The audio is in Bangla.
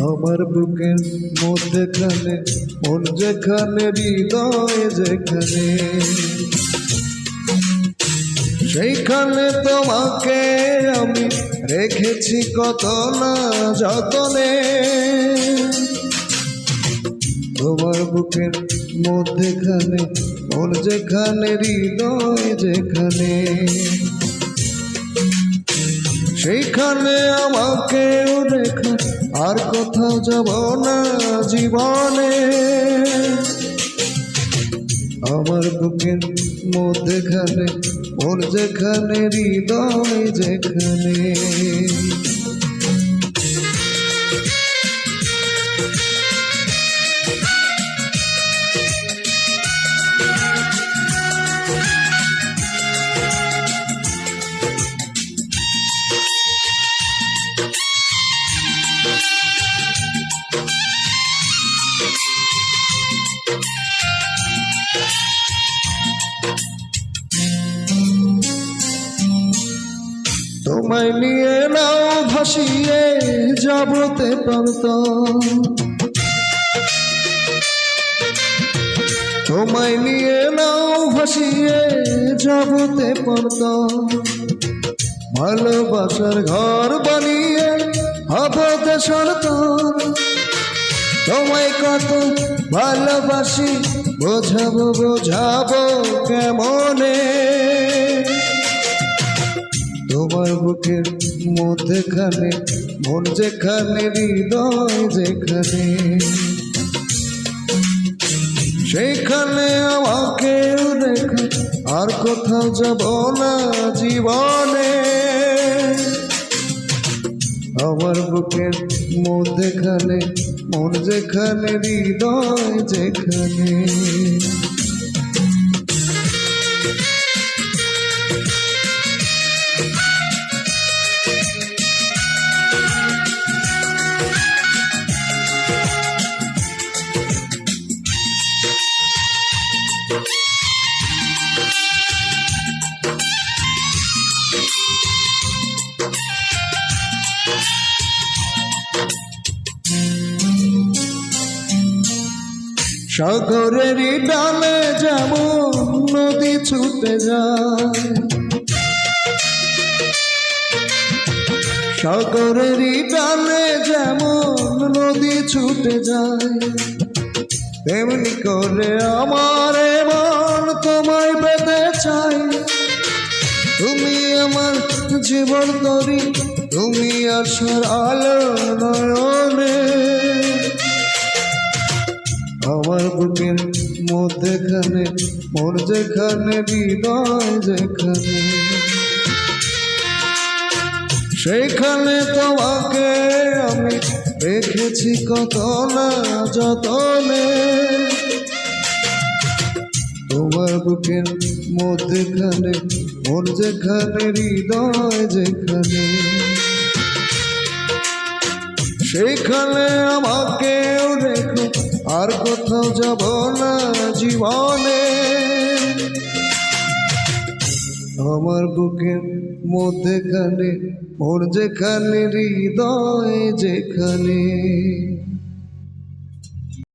আমার বুকের মধ্যেখানে মন যেখানে হৃদয় যেখানে সেইখানে তোমাকে আমি রেখেছি কত না যতনে। তোমার বুকের মধ্যেখানে মন যেখানে হৃদয় যেখানে সেইখানে আমাকেও রেখে আর কোথাও যাব না জীবনে। আমার বুকের মধ্যেখানে মন যেখানে হৃদয় যেখানে তোমায় নিয়ে নাও ভাসিয়ে যাবতে পারতাম, তোমায় নিয়ে নাও ভাসিয়ে যাবতে পারতাম। ভালোবাসার ঘর বানিয়ে হবতে সরতাম। তোমায় কত ভালোবাসি বোঝাবো বোঝাবো কেমনে। তোমার বুকের মধ্যেখানে মন যেখানে হৃদয় যেখানে সেইখানে আমাকেও রেখে আর কোথাও যাব না জীবনে। আমার বুকের মধ্যেখানে মন যেখানে হৃদয় যেখানে সাগরের ডালে যেমন নদী ছুটে যায়, সাগরের ডালে যেমন নদী ছুটে যায়, তেমনি করে আমার মন তোমায় পেতে চাই। তুমি আমার জীবন তরি, তুমি আশার আলো নয়নে। আমার বুকের মধ্যেখানে মন যেখানে হৃদয় যেখানে সেইখানে তোমাকে আমি রেখেছি কত না যতনে। তোমার বুকের মধ্যেখানে মন যেখানে হৃদয় যেখানে সেইখানে আমাকেও রেখো আর কোথাও যাব না জীবনে। আমার বুকের মধ্যেখানে মন যেখানে হৃদয় যেখানে।